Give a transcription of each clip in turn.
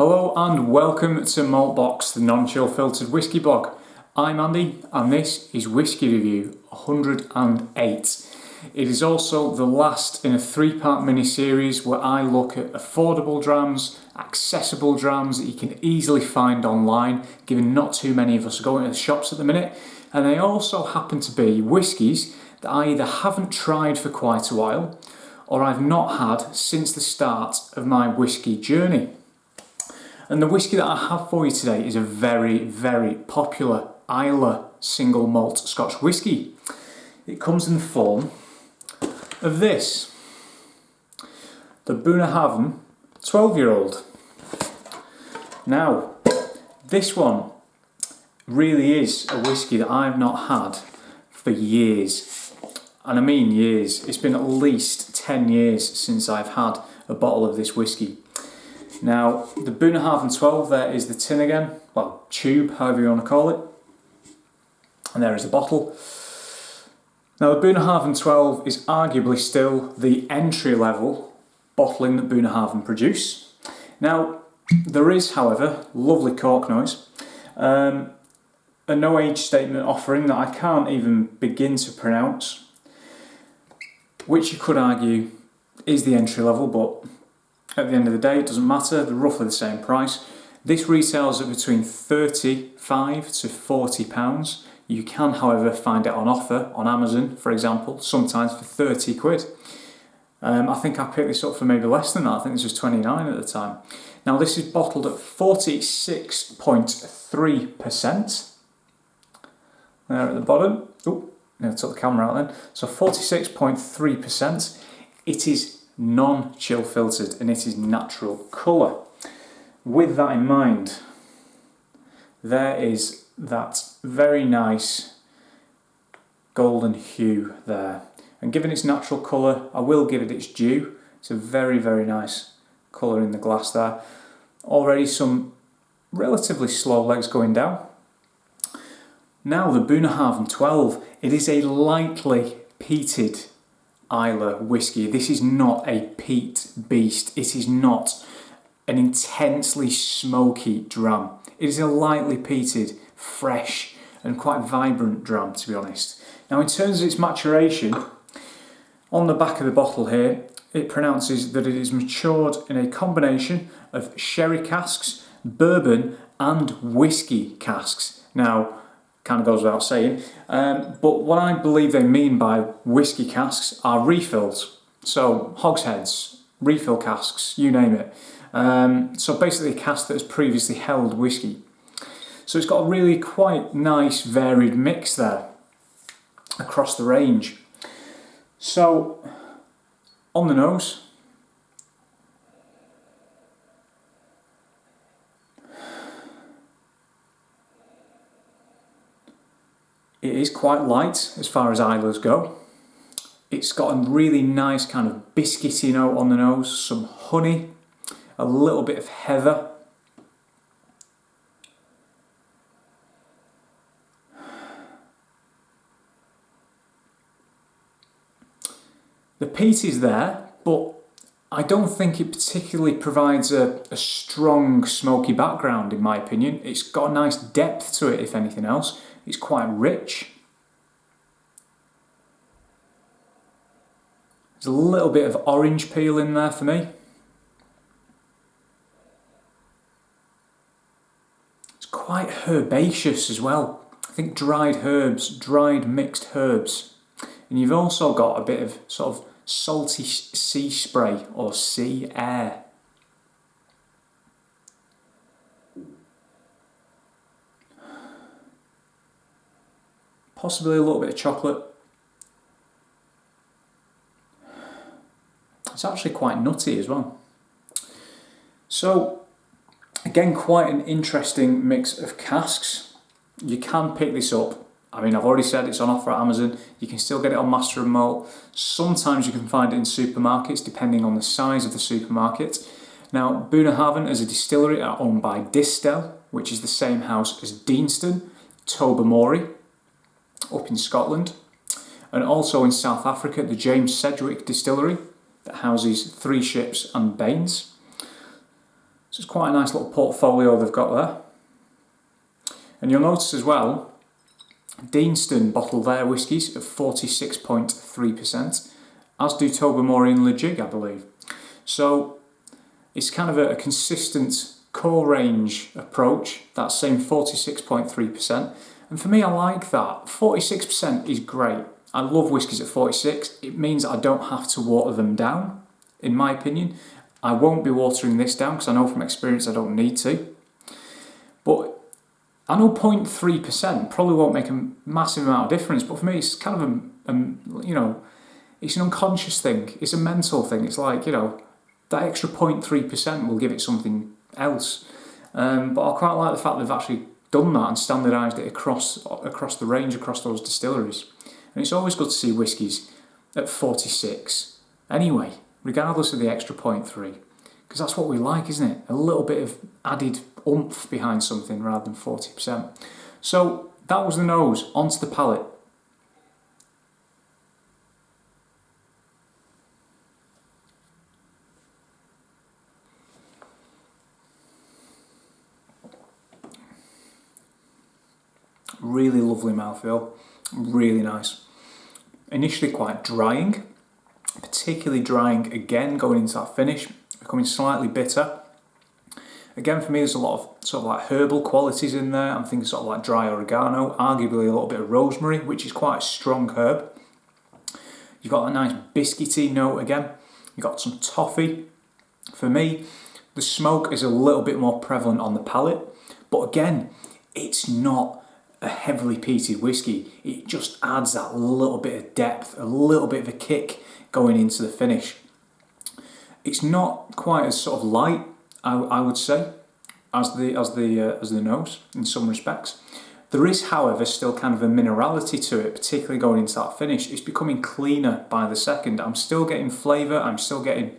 Hello and welcome to Malt Box, the non-chill filtered whiskey blog. I'm Andy and this is Whiskey Review 108. It is also the last in a three-part mini-series where I look at affordable drams, accessible drams that you can easily find online, given not too many of us are going to the shops at the minute, and they also happen to be whiskies that I either haven't tried for quite a while or I've not had since the start of my whiskey journey. And the whiskey that I have for you today is a very, very popular Islay Single Malt Scotch Whisky. It comes in the form of this, the Bunnahabhain 12-year-old. Now, this one really is a whiskey that I've not had for years. And I mean years. It's been at least 10 years since I've had a bottle of this whiskey. Now, the Bunnahabhain 12, there is the tin again, well, tube, however you want to call it. And there is the bottle. Now, the Bunnahabhain 12 is arguably still the entry-level bottling that Bunnahabhain produce. Now, there is, however, lovely cork noise, a no age statement offering that I can't even begin to pronounce, which you could argue is the entry-level, but at the end of the day, it doesn't matter, they're roughly the same price. This retails at between £35 to £40. You can, however, find it on offer on Amazon, for example, sometimes for 30 quid. I think I picked this up for maybe less than that. I think this was 29 at the time. Now, this is bottled at 46.3%. There at the bottom. Oh, I took the camera out then. So 46.3%. It is non-chill filtered and it is natural colour. With that in mind, there is that very nice golden hue there, and given its natural colour, I will give it its due. It's a very, very nice colour in the glass there. Already some relatively slow legs going down. Now, the Bunnahabhain 12, it is a lightly peated Islay whiskey. This is not a peat beast. It is not an intensely smoky dram. It is a lightly peated, fresh and quite vibrant dram, to be honest. Now, in terms of its maturation, on the back of the bottle here, it pronounces that it is matured in a combination of sherry casks, bourbon and whiskey casks. Now, kind of goes without saying, but what I believe they mean by whiskey casks are refills. So hogsheads, refill casks, you name it. So basically a cask that has previously held whiskey. So it's got a really quite nice varied mix there across the range. So on the nose, it is quite light as far as Islay's go. It's got a really nice kind of biscuity note on the nose, some honey, a little bit of heather. The peat is there, but I don't think it particularly provides a strong smoky background, in my opinion. It's got a nice depth to it, if anything else. It's quite rich. There's a little bit of orange peel in there for me. It's quite herbaceous as well. I think dried herbs, dried mixed herbs. And you've also got a bit of sort of salty sea spray or sea air. Possibly a little bit of chocolate. It's actually quite nutty as well. So, again, quite an interesting mix of casks. You can pick this up. I mean, I've already said it's on offer at Amazon. You can still get it on Master and Malt. Sometimes you can find it in supermarkets, depending on the size of the supermarket. Now, Bunnahabhain as a distillery are owned by Distell, which is the same house as Deanston, Tobermory, up in Scotland, and also in South Africa, the James Sedgwick distillery that houses Three Ships and Baines. So it's quite a nice little portfolio they've got there. And you'll notice as well, Deanston bottle their whiskies at 46.3%, as do Tobermory and Le Jig, I believe. So it's kind of a consistent core range approach, that same 46.3%. And for me, I like that. 46% is great. I love whiskies at 46. It means I don't have to water them down, in my opinion. I won't be watering this down because I know from experience I don't need to. But I know 0.3% probably won't make a massive amount of difference, but for me it's kind of you know, it's an unconscious thing. It's a mental thing. It's like, you know, that extra 0.3% will give it something else. But I quite like the fact they've actually done that and standardised it across the range, across those distilleries. And it's always good to see whiskies at 46 anyway, regardless of the extra 0.3, because that's what we like, isn't it? A little bit of added oomph behind something rather than 40%. So that was the nose, onto the palate. Really lovely mouthfeel, really nice. Initially quite drying, particularly drying again going into that finish, becoming slightly bitter. Again, for me, there's a lot of sort of like herbal qualities in there. I'm thinking sort of like dry oregano, arguably a little bit of rosemary, which is quite a strong herb. You've got a nice biscuity note again. You've got some toffee. For me, the smoke is a little bit more prevalent on the palate, but again, it's not a heavily peated whiskey. It just adds that little bit of depth, a little bit of a kick going into the finish. It's not quite as sort of light, I would say, as the nose in some respects. There is, however, still kind of a minerality to it, particularly going into that finish. It's becoming cleaner by the second. I'm still getting flavour. I'm still getting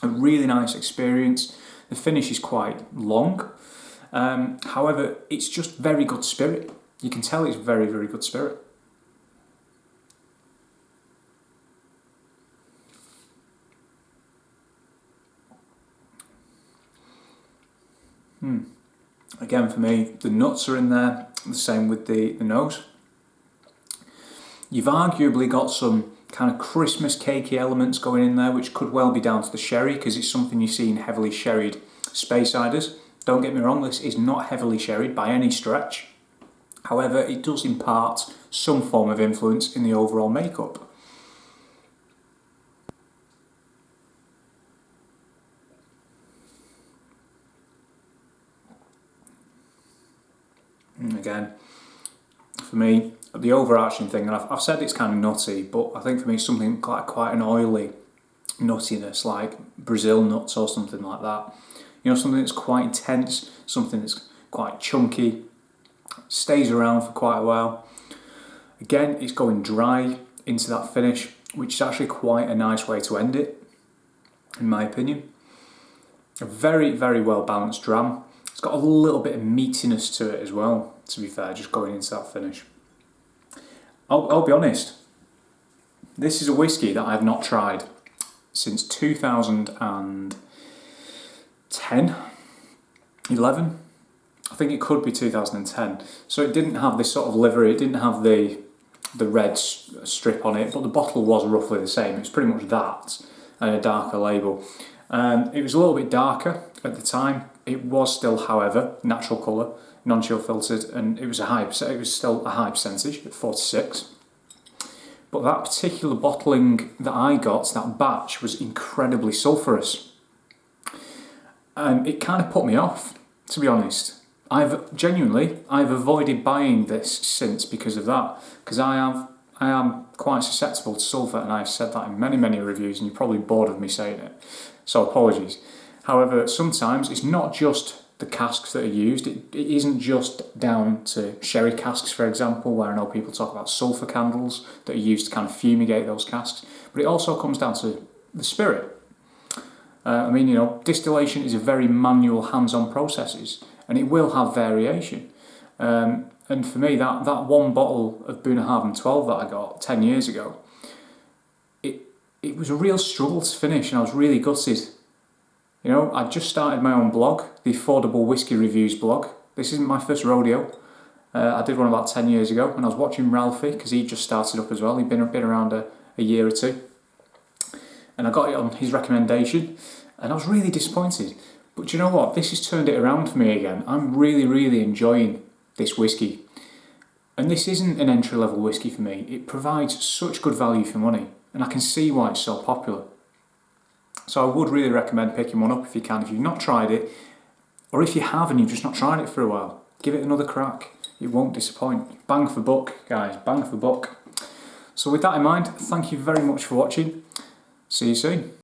a really nice experience. The finish is quite long. However, it's just very good spirit. You can tell it's very, very good spirit. Again, for me, the nuts are in there, the same with the nose. You've arguably got some kind of Christmas cakey elements going in there, which could well be down to the sherry, because it's something you see in heavily sherried Speysiders. Don't get me wrong, this is not heavily sherried by any stretch. However, it does impart some form of influence in the overall makeup. And again, for me, the overarching thing, and I've said it's kind of nutty, but I think for me it's something like quite an oily nuttiness, like Brazil nuts or something like that. You know, something that's quite intense, something that's quite chunky, stays around for quite a while. Again, it's going dry into that finish, which is actually quite a nice way to end it, in my opinion. A very, very well balanced dram. It's got a little bit of meatiness to it as well, to be fair, just going into that finish. I'll be honest, this is a whiskey that I have not tried since 2010, 11. I think it could be 2010. So it didn't have this sort of livery, it didn't have the red strip on it, but the bottle was roughly the same. It was pretty much that, and a darker label. It was a little bit darker at the time. It was still, however, natural colour, non-chill filtered, and it was still a high percentage at 46. But that particular bottling that I got, that batch, was incredibly sulphurous. And it kind of put me off, to be honest. I've avoided buying this since because of that, because I am quite susceptible to sulphur, and I've said that in many, many reviews, and you're probably bored of me saying it, so apologies. However, sometimes it's not just the casks that are used, it isn't just down to sherry casks, for example, where I know people talk about sulphur candles that are used to kind of fumigate those casks, but it also comes down to the spirit. I mean, you know, distillation is a very manual, hands-on process, and it will have variation. And for me, that one bottle of Bunnahabhain 12 that I got 10 years ago, it was a real struggle to finish, and I was really gutted You know, I just started my own blog, the Affordable Whiskey Reviews blog. This isn't my first rodeo. I did one about 10 years ago, and I was watching Ralphie, because he just started up as well. He'd been around a year or two. And I got it on his recommendation, and I was really disappointed. But you know what? This has turned it around for me again. I'm really, really enjoying this whiskey. And this isn't an entry-level whiskey for me. It provides such good value for money, and I can see why it's so popular. So I would really recommend picking one up if you can, if you've not tried it, or if you have and you've just not tried it for a while. Give it another crack. It won't disappoint. Bang for buck, guys, bang for buck. So with that in mind, thank you very much for watching. See you soon.